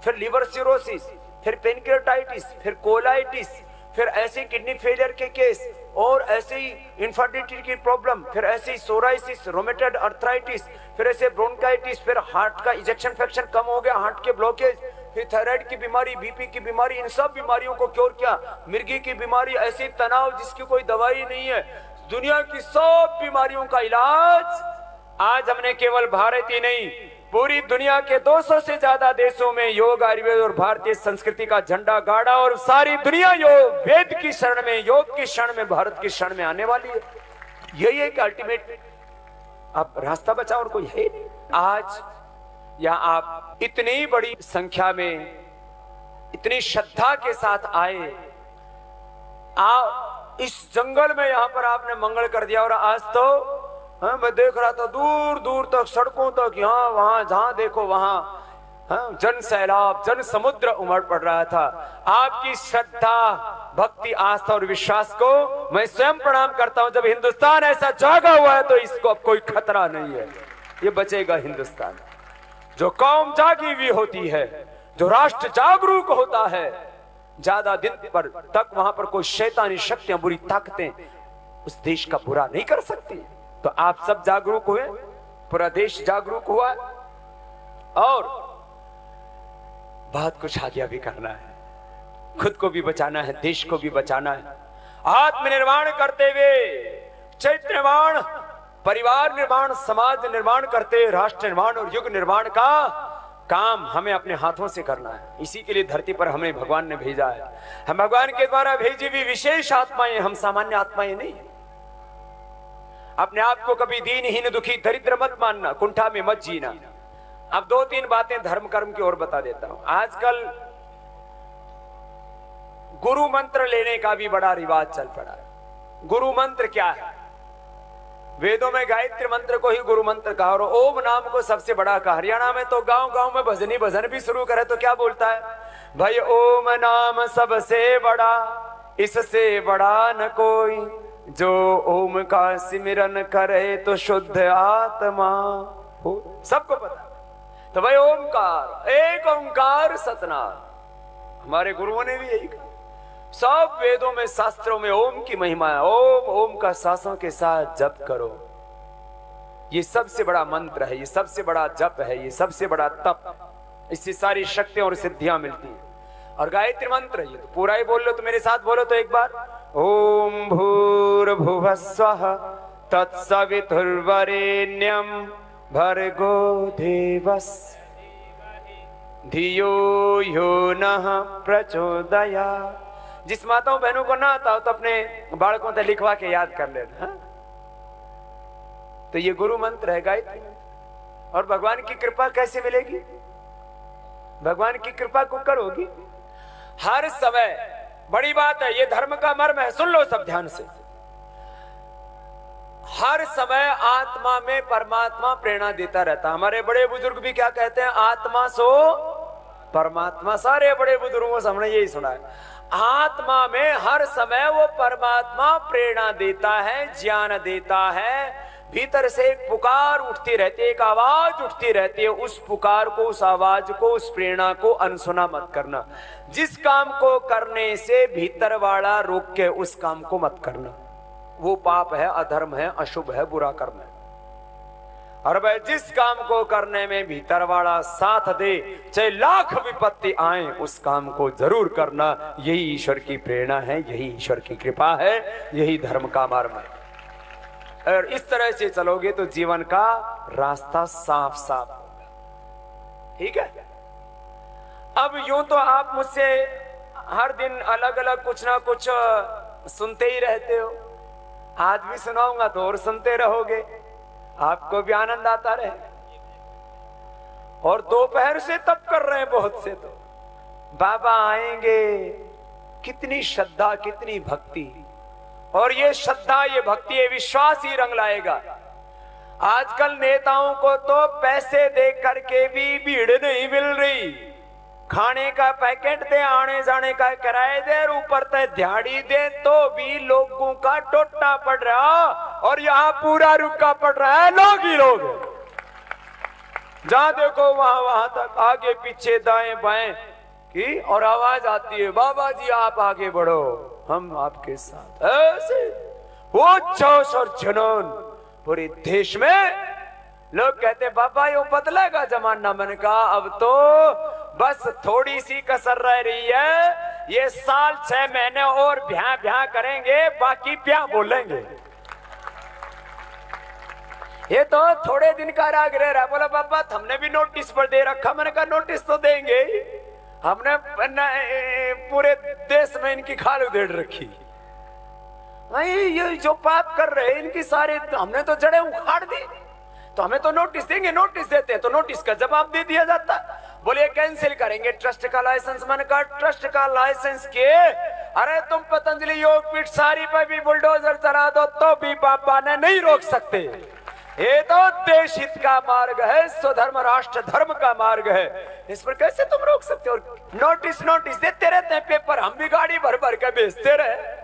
फिर लिवर सिरोसिस, फिर पेनक्रियाटाइटिस, फिर कोलाइटिस, फिर ऐसे किडनी फेलियर के केस, और ऐसे ही इनफर्टिलिटी की प्रॉब्लम, फिर ऐसे ही सोराइसिस, रोमेटॉइड अर्थराइटिस, फिर ऐसे ब्रोंकाइटिस, फिर हार्ट का इजेक्शन फ्रैक्शन कम हो गया, हार्ट के ब्लॉकेज, फिर थायराइड की बीमारी, बीपी की बीमारी, इन सब बीमारियों को क्योर किया। मिर्गी की बीमारी, ऐसी तनाव जिसकी कोई दवाई नहीं है, दुनिया की सब बीमारियों का इलाज आज हमने केवल भारत ही नहीं, पूरी दुनिया के 200 से ज्यादा देशों में योग, आयुर्वेद और भारतीय संस्कृति का झंडा गाड़ा, और सारी दुनिया योग वेद की शरण में, योग की शरण में, भारत की शरण में आने वाली है। यही एक अल्टीमेट अब रास्ता बचा और कोई है नहीं। आज या आप इतनी बड़ी संख्या में, इतनी श्रद्धा के साथ आए, इस जंगल में यहां पर आपने मंगल कर दिया, और आज तो मैं देख रहा था दूर दूर तक, सड़कों तक, यहाँ वहां जहां देखो वहां जन सैलाब, जन समुद्र उमड़ पड़ रहा था। आपकी श्रद्धा, भक्ति, आस्था और विश्वास को मैं स्वयं प्रणाम करता हूं। जब हिंदुस्तान ऐसा जागा हुआ है तो इसको अब कोई खतरा नहीं है, ये बचेगा हिंदुस्तान। जो कौम जागी हुई होती है, जो राष्ट्र जागरूक होता है, ज्यादा दिन पर तक वहां पर कोई शैतानी शक्तियां, बुरी ताकतें उस देश का बुरा नहीं कर सकती। तो आप सब जागरूक हुए, पूरा देश जागरूक हुआ, और बहुत कुछ आगे भी करना है, खुद को भी बचाना है, देश को भी बचाना है। आत्मनिर्माण करते हुए चैत्र निर्माण, परिवार निर्माण, समाज निर्माण करते, राष्ट्र निर्माण और युग निर्माण का काम हमें अपने हाथों से करना है। इसी के लिए धरती पर हमें भगवान ने भेजा है। हम भगवान के द्वारा भेजी हुई विशेष आत्माएं, हम सामान्य आत्माएं नहीं। अपने आप को कभी दीनहीन, दुखी, दरिद्र मत मानना, कुंठा में मत जीना। अब 2-3 बातें धर्म कर्म की ओर बता देता हूं। आजकल गुरु मंत्र लेने का भी बड़ा रिवाज चल पड़ा है। गुरु मंत्र क्या है? वेदों में गायत्री मंत्र को ही गुरु मंत्र कहा, और ओम नाम को सबसे बड़ा कहा। हरियाणा में तो गांव गांव में भजन भी शुरू करे तो क्या बोलता है भाई, ओम नाम सबसे बड़ा, इससे बड़ा न कोई, जो ओम का सिमरन करे तो शुद्ध आत्मा हो। सबको पता। तो भाई ओमकार, एक ओंकार सतनाम, हमारे गुरुओं ने भी यही कहा। सब वेदों में, शास्त्रों में ओम की महिमा है। ओम, ओम का सांसों के साथ जप करो, ये सबसे बड़ा मंत्र है, ये सबसे बड़ा जप है, ये सबसे बड़ा तप, इससे सारी शक्तियां और सिद्धियां मिलती हैं। और गायत्री मंत्र ये तो पूरा ही बोल लो, तो मेरे साथ बोलो तो एक बार, ओम भूर्भुवस्वः तत्सवितुर्वरेण्यं भर्गो देवस्य धियो यो नः प्रचोदयात्। जिस माताओं बहनों को ना आता हो तो अपने बालकों से लिखवा के याद कर लेना। तो ये गुरु मंत्र है, गायत्री मंत्र। और भगवान की कृपा कैसे मिलेगी? भगवान की कृपा को करोगी हर समय। बड़ी बात है, ये धर्म का मर्म है, सुन लो सब ध्यान से। हर समय आत्मा में परमात्मा प्रेरणा देता रहता। हमारे बड़े बुजुर्ग भी क्या कहते हैं, आत्मा सो परमात्मा। सारे बड़े बुजुर्गों से हमने यही सुना है। आत्मा में हर समय वो परमात्मा प्रेरणा देता है, ज्ञान देता है। भीतर से एक पुकार उठती रहती है, एक आवाज उठती रहती है। उस पुकार को, उस आवाज को, उस प्रेरणा को अनसुना मत करना। जिस काम को करने से भीतर वाला रोक के उस काम को मत करना, वो पाप है, अधर्म है, अशुभ है, बुरा कर्म है। और भाई जिस काम को करने में भीतर वाला साथ दे, चाहे लाख विपत्ति आए, उस काम को जरूर करना। यही ईश्वर की प्रेरणा है, यही ईश्वर की कृपा है, यही धर्म का मर्म है। और इस तरह से चलोगे तो जीवन का रास्ता साफ साफ होगा। ठीक है। अब यूं तो आप मुझसे हर दिन अलग अलग कुछ ना कुछ सुनते ही रहते हो। आज भी सुनाऊंगा तो और सुनते रहोगे, आपको भी आनंद आता रहे। और दोपहर से तप कर रहे हैं बहुत से, तो बाबा आएंगे, कितनी श्रद्धा, कितनी भक्ति। और ये श्रद्धा, ये भक्ति, ये विश्वास ही रंग लाएगा। आजकल नेताओं को तो पैसे दे करके भी भीड़ नहीं मिल रही। खाने का पैकेट दे, आने जाने का किराए दे, ऊपर से दिहाड़ी दे, तो भी लोगों का टोटा पड़ रहा। और यहाँ पूरा रुका पड़ रहा है, लोग ही लोग। जहां देखो वहां तक, आगे पीछे दाएं बाएं, की और आवाज आती है, बाबा जी आप आगे बढ़ो, हम आपके साथ। ऐसे वो जोश और जुनून पूरे देश में। लोग कहते बाबा ये बदलेगा जमाना। मैंने कहा अब तो बस थोड़ी सी कसर रह रही है, ये साल 6 महीने और ब्याह ब्याह करेंगे, बाकी ब्याह बोलेंगे। ये तो थोड़े दिन का राग रह रहा। बोला बाबा हमने भी नोटिस पर दे रखा। मैंने कहा नोटिस तो देंगे, हमने पूरे देश में इनकी खाल उधेड़ रखी। ये जो पाप कर रहे हैं इनकी सारे हमने तो जड़ें उखाड़ दी, तो हमें तो नोटिस देंगे। नोटिस देते तो नोटिस का जवाब दे दिया जाता। बोले कैंसिल करेंगे ट्रस्ट का लाइसेंस। मैंने कहा ट्रस्ट का लाइसेंस के, अरे तुम पतंजलि योगपीठ सारी पे भी बुलडोजर चला दो तो भी बाबा ने नहीं रोक सकते। ये तो देश हित का मार्ग है, स्वधर्म राष्ट्र धर्म का मार्ग है, इस पर कैसे तुम रोक सकते हो? नोटिस नोटिस देते रहते हैं पेपर, हम भी गाड़ी भर भर के बेचते रहे।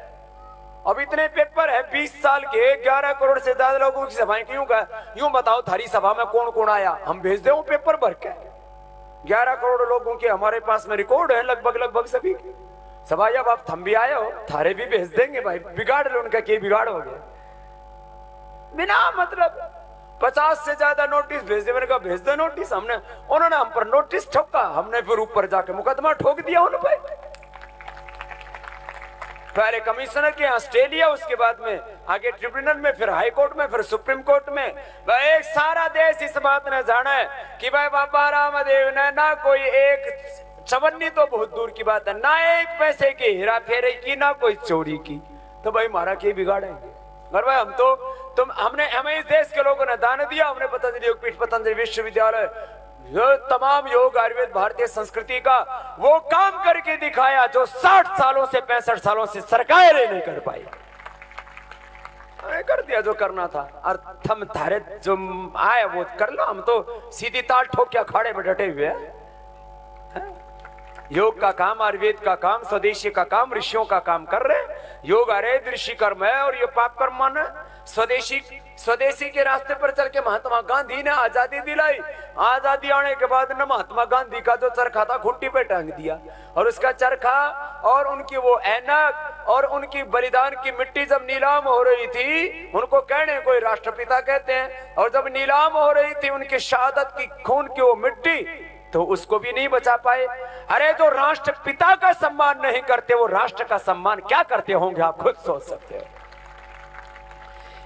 अब इतने पेपर है 20 साल के, 11 करोड़ से ज्यादा लोगों की सभाएं क्यों का? यूं बताओ थारी सभा में कौन कौन आया, हम भेज दे पेपर भर के। 11 करोड़ लोगों के हमारे पास में रिकॉर्ड है लगभग सभी की सभा। जब आप थम भी आए हो थारे भी भेज देंगे भाई, बिगाड़ लो उनका, क्या बिगाड़ हो गया? बिना मतलब 50 से ज्यादा नोटिस भेज दे। मैंने कहा भेज दो नोटिस। उन्होंने हम पर नोटिस ठोका, हमने फिर ऊपर जाके मुकदमा ठोक दिया उन पर। पहले कमिश्नर के ऑस्ट्रेलिया, उसके बाद में आगे ट्रिब्यूनल में, फिर हाई कोर्ट में, फिर सुप्रीम कोर्ट में। भाई एक सारा देश इस बात ने जाना है कि भाई बाबा रामदेव ने ना कोई एक चवन्नी तो बहुत दूर की बात है, ना एक पैसे की हेरा फेरी की, ना कोई चोरी की। तो भाई मारा के बिगाड़ेंगे? और भाई हम तो हमें इस देश के लोगों ने दान दिया। हमने पतंजलि योगपीठ, पतंजलि विश्वविद्यालय, जो तमाम योग आयुर्वेद भारतीय संस्कृति का वो काम करके दिखाया जो 60 सालों से 65 सालों से सरकारें नहीं कर पाई। कर दिया जो करना था, और थम धारे जो आए वो कर लो। हम तो सीधी ताल ठोक के अखाड़े में डटे हुए हैं। योग का काम, आयुर्वेद का काम, स्वदेशी का काम, ऋषियों का काम कर रहे हैं। योग आयुर्वेद ऋषि कर्म है और ये पाप कर्म माना। स्वदेशी के रास्ते पर चल के महात्मा गांधी ने आजादी दिलाई। आजादी आने के बाद न महात्मा गांधी का जो चरखा था खुट्टी पे टांग दिया, और उसका चरखा और उनकी वो ऐनक और उनकी बलिदान की मिट्टी जब नीलाम हो रही थी, उनको कहने कोई राष्ट्रपिता कहते हैं, और जब नीलाम हो रही थी उनकी शहादत की खून की वो मिट्टी, तो उसको भी नहीं बचा पाए। अरे जो राष्ट्रपिता का सम्मान नहीं करते वो राष्ट्र का सम्मान क्या करते होंगे, आप खुद सोच सकते हो।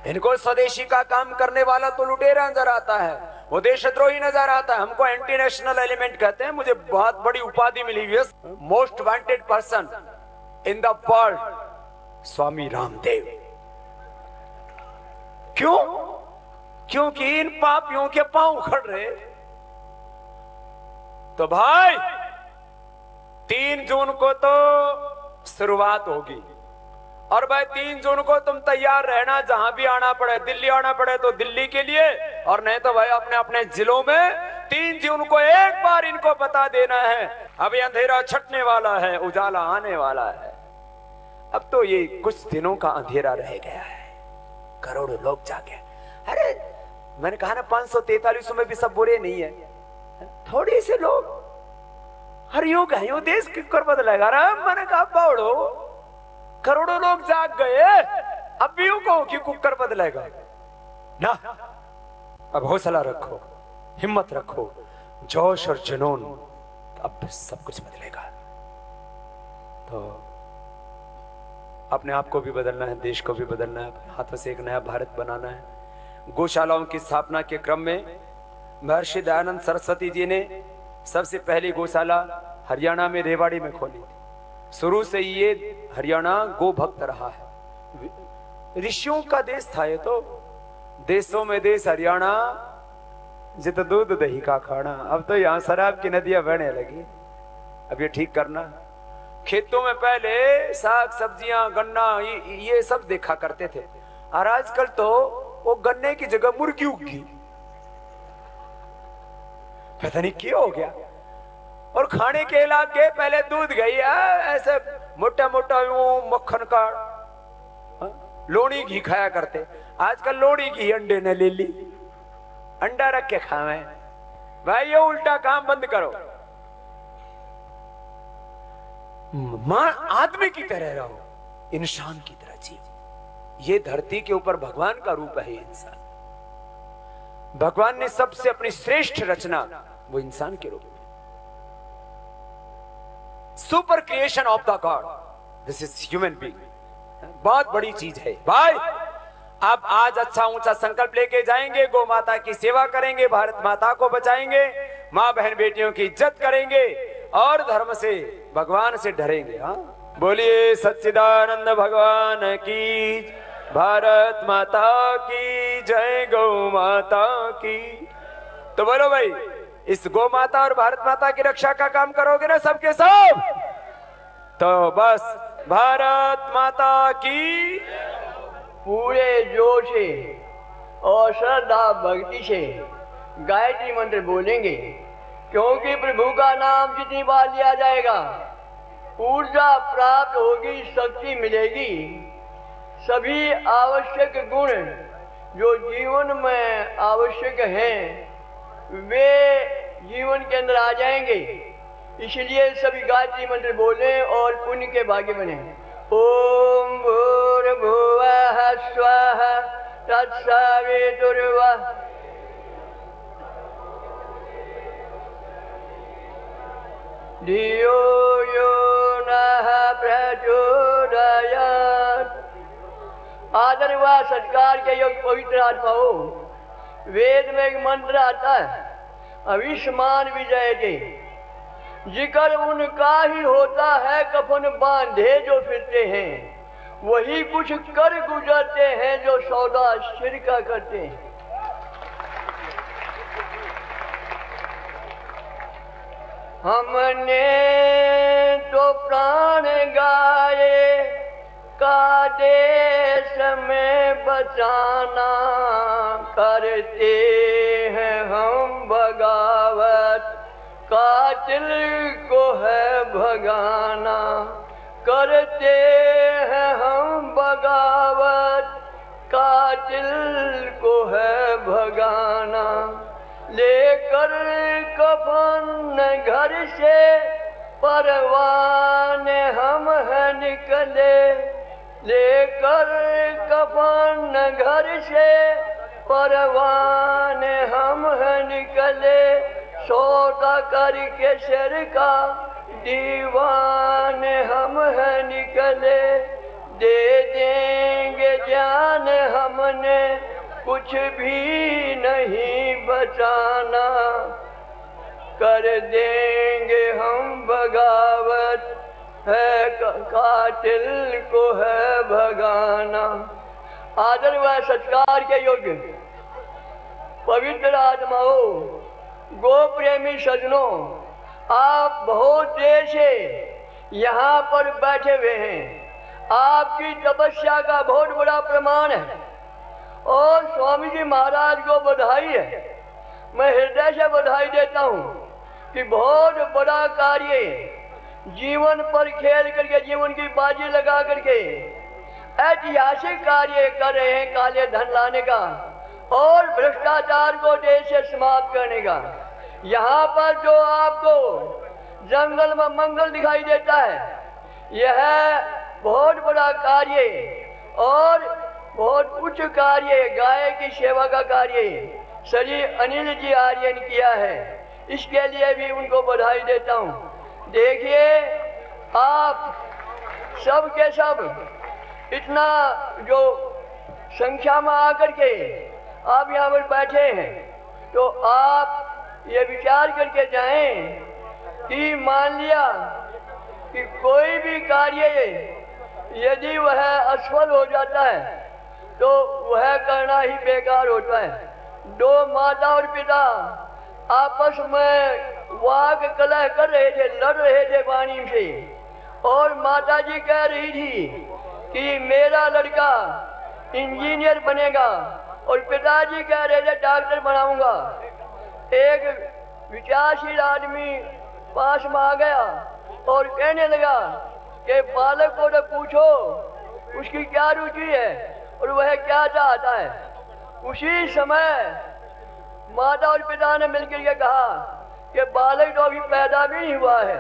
इनको स्वदेशी का काम करने वाला तो लुटेरा नजर आता है, वो देशद्रोही नजर आता है। हमको एंटी नेशनल एलिमेंट कहते हैं। मुझे बहुत बड़ी उपाधि मिली हुई है, most wanted person in the world, Swami Ramdev. क्यों? क्योंकि इन पापियों के पांव उखड़ रहे। तो भाई 3 जून को तो शुरुआत होगी, और भाई 3 जून को तुम तैयार रहना, जहां भी आना पड़े, दिल्ली आना पड़े तो दिल्ली के लिए, और नहीं तो भाई अपने अपने जिलों में 3 जून को एक बार इनको बता देना है अभी अंधेरा छटने वाला है, उजाला आने वाला है। अब तो ये कुछ दिनों का अंधेरा रह गया है, करोड़ों लोग जागे। अरे मैंने कहा ना 543 में भी सब बुरे नहीं है, थोड़ी से लोग हरियोग है, देश कर बदलेगा। मैंने कहा बावड़ो, करोड़ों लोग जाग गए, अब भी कहो कि कुकर बदलेगा ना। अब हौसला रखो, हिम्मत रखो, जोश और जुनून, अब सब कुछ बदलेगा। तो अपने आप को भी बदलना है, देश को भी बदलना है, अपने हाथों से एक नया भारत बनाना है। गौशालाओं की स्थापना के क्रम में महर्षि दयानंद सरस्वती जी ने सबसे पहली गौशाला हरियाणा में रेवाड़ी में खोली थी। शुरू से ये हरियाणा गो भक्त रहा है, ऋषियों का देश था ये तो। देशों में देश हरियाणा, जित दूध दही का खाना। अब तो यहाँ शराब की नदियां बहने लगी। अब ये ठीक करना। खेतों में पहले साग सब्जियां, गन्ना, ये सब देखा करते थे, और आजकल तो वो गन्ने की जगह मुर्गी उगी, पता नहीं क्या हो गया। और खाने के इलाके पहले दूध गई ऐसे मोटा मोटा मक्खन का लोणी घी खाया करते, आजकल लोणी घी अंडे ने ले ली, अंडा रख के खावे। भाई ये उल्टा काम बंद करो। आदमी की तरह रहो, इंसान की तरह जियो। ये धरती के ऊपर भगवान का रूप है इंसान। भगवान ने सबसे अपनी श्रेष्ठ रचना वो इंसान के रूप में, super creation of the God, this is human being. बहुत बड़ी चीज है भाई। आप आज अच्छा ऊंचा संकल्प लेके जाएंगे, गौ माता की सेवा करेंगे, भारत माता को बचाएंगे, माँ बहन बेटियों की इज्जत करेंगे और धर्म से भगवान से डरेंगे। हाँ, बोलिए सच्चिदानंद भगवान की, भारत माता की जय, गौ माता की। तो बोलो भाई, इस गौ माता और भारत माता की रक्षा का काम करोगे ना सबके सब? तो बस भारत माता की पूरे जोर से और श्रद्धा भक्ति से गायत्री मंत्र बोलेंगे, क्योंकि प्रभु का नाम जितनी बार लिया जाएगा ऊर्जा प्राप्त होगी, शक्ति मिलेगी। सभी आवश्यक गुण जो जीवन में आवश्यक हैं वे जीवन के अंदर आ जाएंगे। इसलिए सभी गायत्री मंत्र बोलें और पुण्य के भागी बने। ओम भूर्भुवः स्वः तत्सवितुर्वरेण्यं धियो यो नः प्रचोदयात्। आदर व सत्कार के योग पवित्र आत्माओं, वेद में एक मंत्र आता है, अविष्मान विजय के, जिक्र उनका ही होता है कफन बांधे जो फिरते हैं, वही कुछ कर गुजरते हैं जो सौदा सिर का करते हैं। हमने तो प्राण गाए का देश में बचाना, करते हैं हम बगावत कातिल को है भगाना, करते हैं हम बगावत कातिल को है भगाना। लेकर कफन घर से परवाने हम है निकले, लेकर कफन घर से परवाने हम है निकले। सौदा करके सिर का दीवाने हम है निकले, दे देंगे जान हमने कुछ भी नहीं बचाना, कर देंगे हम बगावत है कातिल को है भगाना। आदर व सत्कार के योग्य पवित्र आत्माओं, गो प्रेमी सज्जनों, आप बहुत देर से यहाँ पर बैठे हुए हैं। आपकी तपस्या का बहुत बड़ा प्रमाण है और स्वामी जी महाराज को बधाई है। मैं हृदय से बधाई देता हूँ कि बहुत बड़ा कार्य जीवन पर खेल करके, जीवन की बाजी लगा करके ऐतिहासिक कार्य कर रहे हैं, काले धन लाने का और भ्रष्टाचार को देश से समाप्त करने का। यहाँ पर जो आपको जंगल में मंगल दिखाई देता है, यह बहुत बड़ा कार्य और बहुत उच्च कार्य, गाय की सेवा का कार्य श्री अनिल जी आर्य ने किया है। इसके लिए भी उनको बधाई देता हूँ। देखिए, आप सब के सब इतना जो संख्या में आकर के आप यहाँ पर बैठे हैं, तो आप ये विचार करके जाएं कि मान लिया कि कोई भी कार्य यदि वह असफल हो जाता है तो वह करना ही बेकार होता है। दो माता और पिता आपस में वाक कलह कर रहे थे, लड़ रहे थे वाणी से, और माता जी कह रही थी कि मेरा लड़का इंजीनियर बनेगा और पिताजी कह रहे थे डॉक्टर बनाऊंगा। एक विचारशील आदमी पास में आ गया और कहने लगा कि बालक को तो पूछो उसकी क्या रुचि है और वह क्या चाहता है। उसी समय माता और पिता ने मिलकर के कहा कि बालक तो अभी पैदा भी नहीं हुआ है,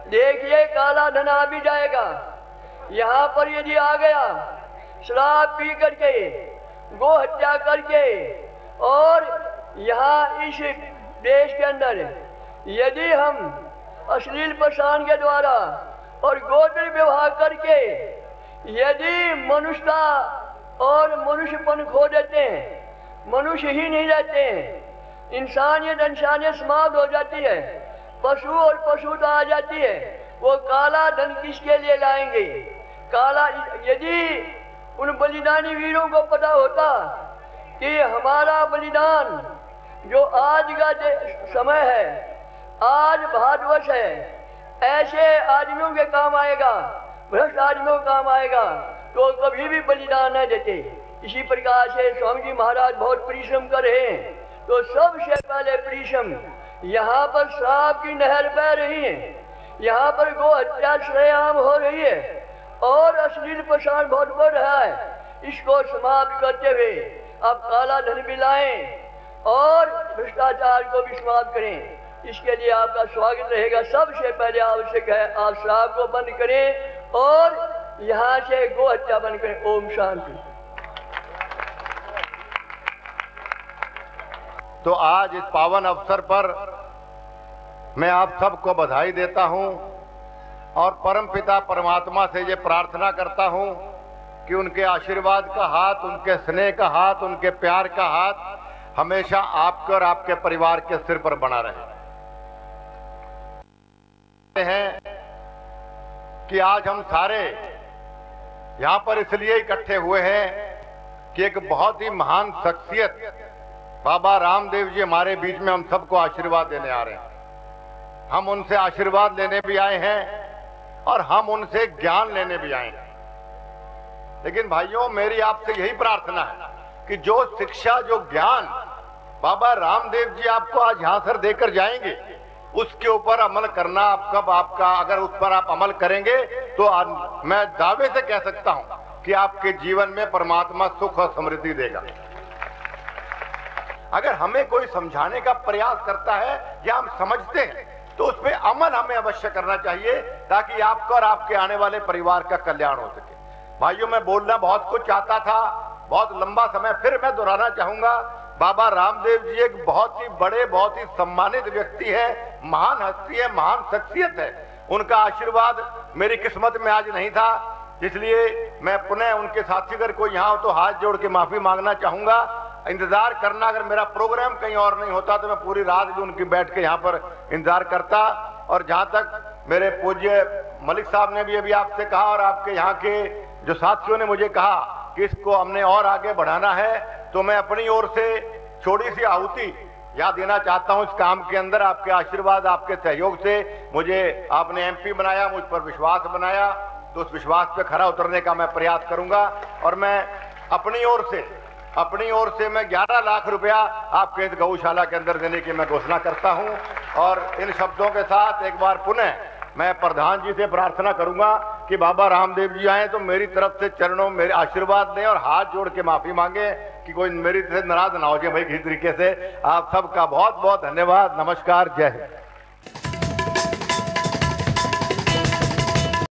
देखिए काला धन आ भी जाएगा। यहाँ पर यदि आ गया शराब पी करके, गो हत्या करके, और यहाँ इस देश के अंदर यदि हम अश्लील प्रसारण के द्वारा और गोत्र व्यवहार करके यदि मनुष्यता और मनुष्यपन खो देते हैं, मनुष्य ही नहीं रहते हैं, इंसानियत समाप्त हो जाती है, पशु और पशुता आ जाती है, वो काला धन किसके लिए लाएंगे? काला, यदि उन बलिदानी वीरों को पता होता कि हमारा बलिदान जो आज का समय है, आज भारतवर्ष है, ऐसे आदमियों के काम आएगा, भ्रष्ट आदमियों के काम आएगा, तो कभी भी बलिदान न देते। इसी प्रकार से स्वामी जी महाराज बहुत परिश्रम कर रहे हैं। तो सबसे पहले परिश्रम, यहाँ पर शराब की नहर बह रही है, यहाँ पर गो हत्या श्रेआम हो रही है और अश्लील प्रसारण बहुत बढ़ रहा है। इसको समाप्त करते हुए अब काला धन भी लाएं और भ्रष्टाचार को भी समाप्त करें। इसके लिए आपका स्वागत रहेगा। सबसे पहले आवश्यक है आप शराब को बंद करें और यहाँ से गो हत्या बंद करें। ओम शांति। तो आज इस पावन अवसर पर मैं आप सबको बधाई देता हूं और परमपिता परमात्मा से ये प्रार्थना करता हूं कि उनके आशीर्वाद का हाथ, उनके स्नेह का हाथ, उनके प्यार का हाथ हमेशा आपके और आपके परिवार के सिर पर बना रहे। हैं कि आज हम सारे यहां पर इसलिए इकट्ठे हुए हैं कि एक बहुत ही महान शख्सियत बाबा रामदेव जी हमारे बीच में हम सबको आशीर्वाद देने आ रहे हैं। हम उनसे आशीर्वाद लेने भी आए हैं और हम उनसे ज्ञान लेने भी आए हैं। लेकिन भाइयों, मेरी आपसे यही प्रार्थना है कि जो शिक्षा, जो ज्ञान बाबा रामदेव जी आपको आज यहां से देकर जाएंगे, उसके ऊपर अमल करना आपका अगर उस पर आप अमल करेंगे तो मैं दावे से कह सकता हूं कि आपके जीवन में परमात्मा सुख और समृद्धि देगा। अगर हमें कोई समझाने का प्रयास करता है या हम समझते हैं तो उस पर अमल हमें अवश्य करना चाहिए ताकि आपका और आपके आने वाले परिवार का कल्याण हो सके। भाइयों, मैं बोलना बहुत कुछ चाहता था, बहुत लंबा समय, फिर मैं दोहराना चाहूंगा। बाबा रामदेव जी एक बहुत ही बड़े, बहुत ही सम्मानित व्यक्ति है, महान हस्ती है, महान शख्सियत है। उनका आशीर्वाद मेरी किस्मत में आज नहीं था, इसलिए मैं पुनः उनके साथीगर को यहाँ तो हाथ जोड़ के माफी मांगना चाहूंगा। इंतजार करना, अगर मेरा प्रोग्राम कहीं और नहीं होता तो मैं पूरी रात भी उनकी बैठ के यहाँ पर इंतजार करता। और जहां तक मेरे पूज्य मलिक साहब ने भी अभी आपसे कहा और आपके यहाँ के जो साथियों ने मुझे कहा कि इसको हमने और आगे बढ़ाना है, तो मैं अपनी ओर से छोटी सी आहुति यहाँ देना चाहता हूँ इस काम के अंदर। आपके आशीर्वाद, आपके सहयोग से मुझे आपने एमपी बनाया, मुझ पर विश्वास बनाया, तो उस विश्वास पे खरा उतरने का मैं प्रयास करूंगा। और मैं अपनी ओर से मैं 11 लाख रुपया आपके इस गौशाला के अंदर देने की मैं घोषणा करता हूं। और इन शब्दों के साथ एक बार पुनः मैं प्रधान जी से प्रार्थना करूंगा कि बाबा रामदेव जी आए तो मेरी तरफ से चरणों में मेरे आशीर्वाद दें और हाथ जोड़ के माफी मांगे कि कोई मेरी तरफ नाराज ना हो जाए। भाई, किसी तरीके से आप सबका बहुत बहुत धन्यवाद। नमस्कार, जय हिंद।